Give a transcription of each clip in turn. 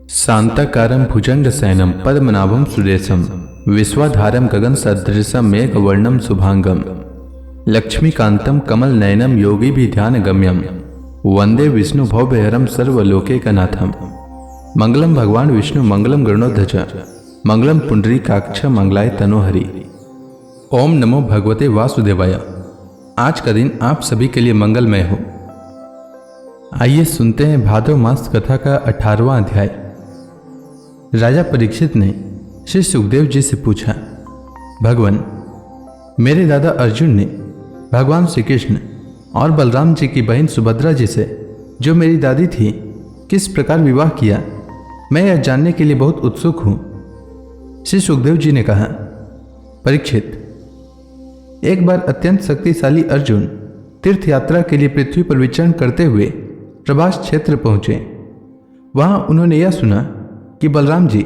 शांताकारं भुजंगशयनं पद्मनाभं सुरेशं विश्वाधारं गगनसदृशं मेघवर्णं शुभांगं लक्ष्मीकान्तं कमलनयनं योगिभिध्यानगम्यं वंदे विष्णु भवभयहरं सर्वलोकैकनाथं। मंगलम भगवान विष्णु मंगलम गरुड़ध्वज मंगलम पुंडरीकाक्ष मंगलाय तनोहरि। ओम नमो भगवते वासुदेवाय। आज का दिन आप सभी के लिए मंगलमय हो। आइए सुनते हैं भाद्रव मास कथा का 18वां अध्याय। राजा परीक्षित ने श्री सुखदेव जी से पूछा, भगवान, मेरे दादा अर्जुन ने भगवान श्री कृष्ण और बलराम जी की बहन सुभद्रा जी से, जो मेरी दादी थी, किस प्रकार विवाह किया, मैं यह जानने के लिए बहुत उत्सुक हूं। श्री सुखदेव जी ने कहा, परीक्षित, एक बार अत्यंत शक्तिशाली अर्जुन तीर्थ यात्रा के लिए पृथ्वी पर विचरण करते हुए प्रभास क्षेत्र पहुंचे। वहां उन्होंने यह सुना कि बलराम जी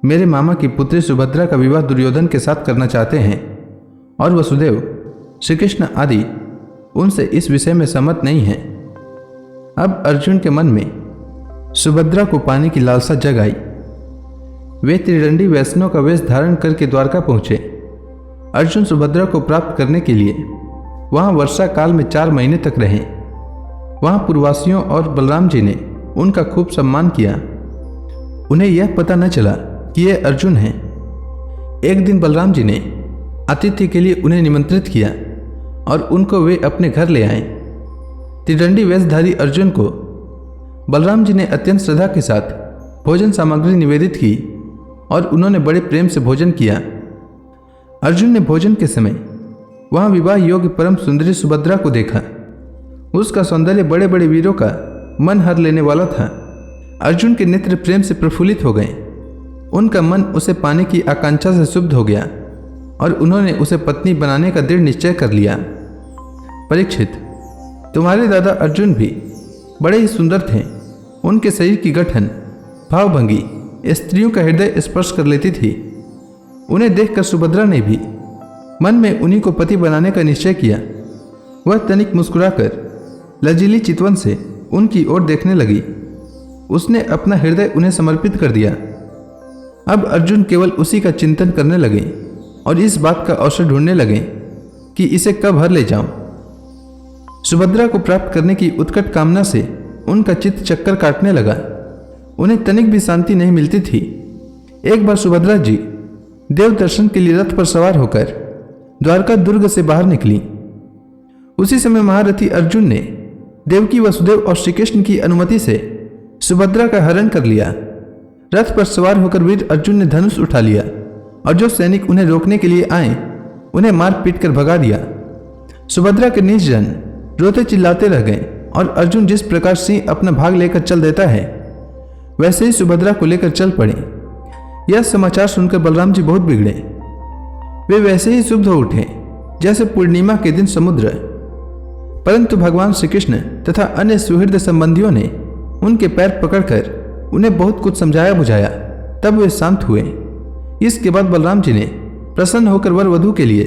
मेरे मामा की पुत्री सुभद्रा का विवाह दुर्योधन के साथ करना चाहते हैं और वसुदेव, श्री कृष्ण आदि उनसे इस विषय में सहमत नहीं हैं। अब अर्जुन के मन में सुभद्रा को पाने की लालसा जग आई। वे त्रिदंडी वैष्णव का वेश धारण करके द्वारका पहुंचे। अर्जुन सुभद्रा को प्राप्त करने के लिए वहां वर्षा काल में 4 महीने तक रहे। वहां पूर्ववासियों और बलराम जी ने उनका खूब सम्मान किया। उन्हें यह पता न चला कि ये अर्जुन हैं। एक दिन बलराम जी ने आतिथ्य के लिए उन्हें निमंत्रित किया और उनको वे अपने घर ले आए। त्रिदंडी वेशधारी अर्जुन को बलराम जी ने अत्यंत श्रद्धा के साथ भोजन सामग्री निवेदित की और उन्होंने बड़े प्रेम से भोजन किया। अर्जुन ने भोजन के समय वहां विवाह योग्य परम सुंदरी सुभद्रा को देखा। उसका सौंदर्य बड़े बड़े वीरों का मन हर लेने वाला था। अर्जुन के नेत्र प्रेम से प्रफुल्लित हो गए। उनका मन उसे पाने की आकांक्षा से शुद्ध हो गया और उन्होंने उसे पत्नी बनाने का दृढ़ निश्चय कर लिया। परीक्षित, तुम्हारे दादा अर्जुन भी बड़े ही सुंदर थे। उनके शरीर की गठन, भावभंगी स्त्रियों का हृदय स्पर्श कर लेती थी। उन्हें देखकर सुभद्रा ने भी मन में उन्हीं को पति बनाने का निश्चय किया। वह तनिक मुस्कुराकर लजीली चितवन से उनकी ओर देखने लगी। उसने अपना हृदय उन्हें समर्पित कर दिया। अब अर्जुन केवल उसी का चिंतन करने लगे और इस बात का अवसर ढूंढने लगे कि इसे कब हर ले जाऊं। सुभद्रा को प्राप्त करने की उत्कट कामना से उनका चित्त चक्कर काटने लगा। उन्हें तनिक भी शांति नहीं मिलती थी। एक बार सुभद्रा जी देव दर्शन के लिए रथ पर सवार होकर द्वारका दुर्ग से बाहर निकली। उसी समय महारथी अर्जुन ने देवकी, वसुदेव और श्री कृष्ण की अनुमति से सुभद्रा का हरण कर लिया। रथ पर सवार होकर वीर अर्जुन ने धनुष उठा लिया और जो सैनिक उन्हें रोकने के लिए आए उन्हें मार पीट कर भगा दिया। सुभद्रा के निज जन रोते चिल्लाते रह गए और अर्जुन जिस प्रकार सिंह अपना भाग लेकर चल देता है, वैसे ही सुभद्रा को लेकर चल पड़े। यह समाचार सुनकर बलराम जी बहुत बिगड़े। वे वैसे ही शुद्ध हो उठे जैसे पूर्णिमा के दिन समुद्र। परंतु भगवान श्री कृष्ण तथा अन्य सुहृद संबंधियों ने उनके पैर पकड़कर उन्हें बहुत कुछ समझाया बुझाया। तब वे शांत हुए। इसके बाद बलराम जी ने प्रसन्न होकर वर वधू के लिए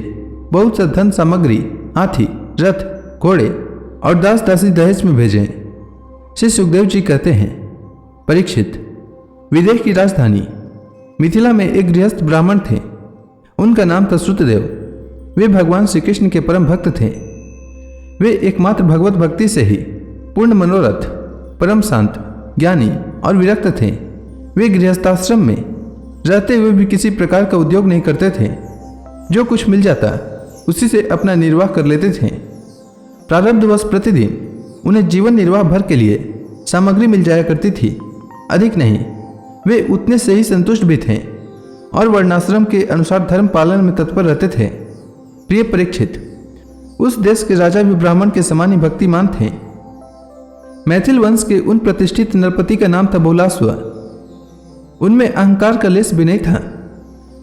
बहुत सा धन सामग्री, हाथी, रथ, घोड़े और दास दासी दहेज में भेजे। श्री सुखदेव जी कहते हैं, परीक्षित, विदेह की राजधानी मिथिला में एक गृहस्थ ब्राह्मण थे। उनका नाम था श्रुतदेव। वे भगवान श्री कृष्ण के परम भक्त थे। वे एकमात्र भगवत भक्ति से ही पूर्ण मनोरथ, परम शांत, ज्ञानी और विरक्त थे। वे गृहस्थाश्रम में रहते हुए भी किसी प्रकार का उद्योग नहीं करते थे। जो कुछ मिल जाता उसी से अपना निर्वाह कर लेते थे। प्रारब्धवश प्रतिदिन उन्हें जीवन निर्वाह भर के लिए सामग्री मिल जाया करती थी, अधिक नहीं। वे उतने से ही संतुष्ट भी थे और वर्णाश्रम के अनुसार धर्म पालन में तत्पर रहते थे। प्रिय परीक्षित, उस देश के राजा भी ब्राह्मण के समान ही भक्तिमान थे। मैथिल वंश के उन प्रतिष्ठित नरपति का नाम था बहुलास्व। उनमें अहंकार का लेश भी नहीं था।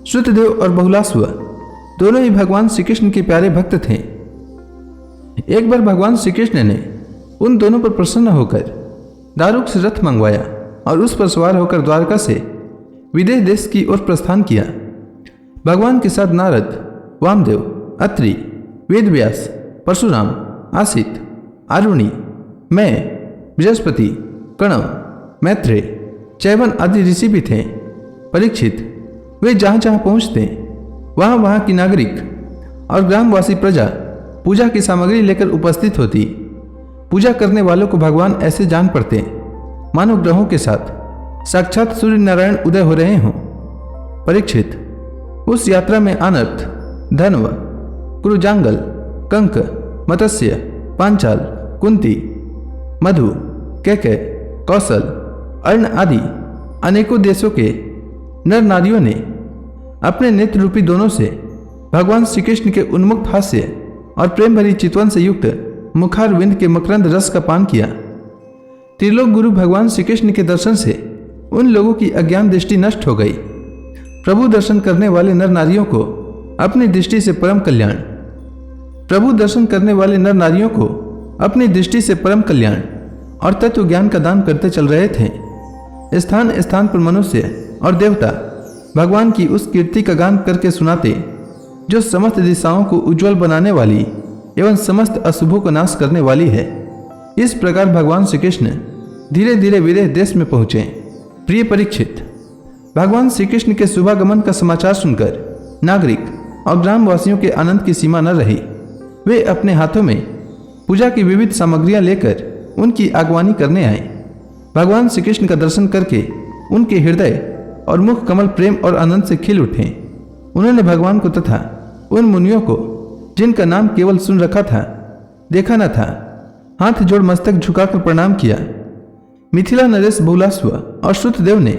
श्रुतदेव और बहुलास्व दोनों ही भगवान श्री कृष्ण के प्यारे भक्त थे। एक बार भगवान श्री कृष्ण ने उन दोनों पर प्रसन्न होकर दारुक से रथ मंगवाया और उस पर सवार होकर द्वारका से विदेह देश की ओर प्रस्थान किया। भगवान के साथ नारद, वामदेव, अत्रि, वेदव्यास, परशुराम, आसित, आरुणि, मैं, बृहस्पति, कणव, मैत्रेय, चैवन आदि ऋषि भी थे। परीक्षित, वे जहाँ जहाँ पहुँचते वहाँ वहाँ की नागरिक और ग्रामवासी प्रजा पूजा की सामग्री लेकर उपस्थित होती। पूजा करने वालों को भगवान ऐसे जान पड़ते मानो ग्रहों के साथ साक्षात सूर्य नारायण उदय हो रहे हों। परीक्षित, उस यात्रा में अनर्थ, धन्व, कुरुजांगल, कंक, मत्स्य, पांचाल, कुंती, मधु, कैकय, कौशल, अर्ण आदि अनेकों देशों के नर नारियों ने अपने नेत्र रूपी दोनों से भगवान श्री कृष्ण के उन्मुक्त हास्य और प्रेम भरी चितवन से युक्त मुखारविंद के मकरंद रस का पान किया। त्रिलोक गुरु भगवान श्री कृष्ण के दर्शन से उन लोगों की अज्ञान दृष्टि नष्ट हो गई। प्रभु दर्शन करने वाले नर नारियों को अपनी दृष्टि से परम कल्याण, प्रभु दर्शन करने वाले नर नारियों को अपनी दृष्टि से परम कल्याण और तत्व ज्ञान का दान करते चल रहे थे। स्थान स्थान पर मनुष्य और देवता भगवान की उस कीर्ति का गान करके सुनाते जो समस्त दिशाओं को उज्जवल बनाने वाली एवं समस्त अशुभों को नाश करने वाली है। इस प्रकार भगवान श्री कृष्ण धीरे धीरे विदेह देश में पहुंचे। प्रिय परीक्षित, भगवान श्री कृष्ण के शुभागमन का समाचार सुनकर नागरिक और ग्रामवासियों के आनंद की सीमा न रही। वे अपने हाथों में पूजा की विविध सामग्रियां लेकर उनकी आगवानी करने आए। भगवान श्री कृष्ण का दर्शन करके उनके हृदय और मुख कमल प्रेम और आनंद से खिल उठे। उन्होंने भगवान को तथा उन मुनियों को जिनका नाम केवल सुन रखा था, देखा न था, हाथ जोड़ मस्तक झुकाकर प्रणाम किया। मिथिला नरेश बहुलास्व और श्रुतदेव ने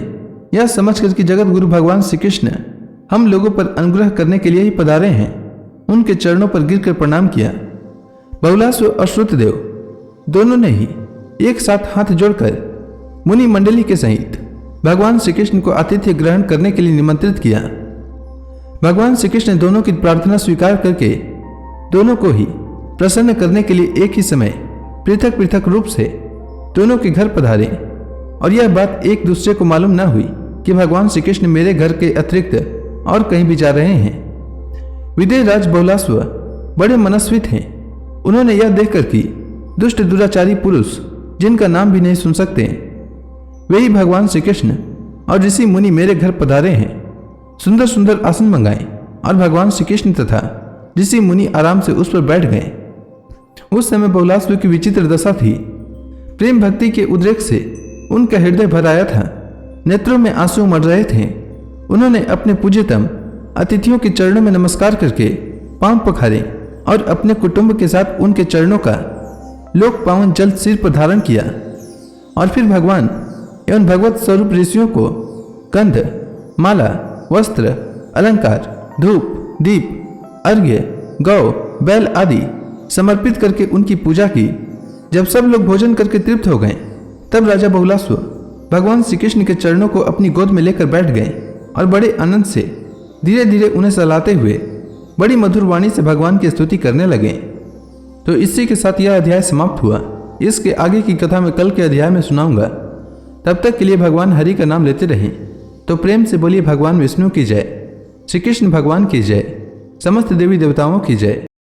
यह समझकर कि जगत गुरु भगवान श्री कृष्ण हम लोगों पर अनुग्रह करने के लिए ही पधारे हैं, उनके चरणों पर गिरकर प्रणाम किया। बहुलास्व और श्रुतदेव दोनों ने ही एक साथ हाथ जोड़कर मुनि मंडली के सहित भगवान श्री कृष्ण को आतिथ्य ग्रहण करने के लिए निमंत्रित किया। भगवान श्री कृष्ण ने दोनों की प्रार्थना स्वीकार करके दोनों को ही प्रसन्न करने के लिए एक ही समय पृथक पृथक रूप से दोनों के घर पधारे। और यह बात एक दूसरे को मालूम न हुई कि भगवान श्री कृष्ण मेरे घर के अतिरिक्त और कहीं भी जा रहे हैं। विदेह राज बहुलास्व बड़े मनस्वी थे। उन्होंने यह देखकर कि दुष्ट दुराचारी पुरुष जिनका नाम भी नहीं सुन सकते, वे ही भगवान श्री कृष्ण और ऋषि मुनि मेरे घर पधारे हैं, सुंदर सुंदर आसन मंगाए और भगवान श्री कृष्ण तथा ऋषि मुनि आराम से उस पर बैठ गए। उस समय बहुलास्व की विचित्र दशा थी। प्रेम भक्ति के उद्रेक से उनका हृदय भर आया था, नेत्रों में आंसू उमड़ रहे थे। उन्होंने अपने पूज्यतम अतिथियों के चरणों में नमस्कार करके पांव पखारे और अपने कुटुंब के साथ उनके चरणों का लोक पावन जल सिर पर धारण किया। और फिर भगवान एवं भगवत स्वरूप ऋषियों को गंध, माला, वस्त्र, अलंकार, धूप, दीप, अर्घ्य, गौ, बैल आदि समर्पित करके उनकी पूजा की। जब सब लोग भोजन करके तृप्त हो गए, तब राजा बहुलास्व भगवान श्री कृष्ण के चरणों को अपनी गोद में लेकर बैठ गए और बड़े आनंद से धीरे धीरे उन्हें सहलाते हुए बड़ी मधुर वाणी से भगवान की स्तुति करने लगे। तो इसी के साथ यह अध्याय समाप्त हुआ। इसके आगे की कथा मैं कल के अध्याय में सुनाऊंगा। तब तक के लिए भगवान हरि का नाम लेते रहें। तो प्रेम से बोलिए भगवान विष्णु की जय, श्री कृष्ण भगवान की जय, समस्त देवी देवताओं की जय।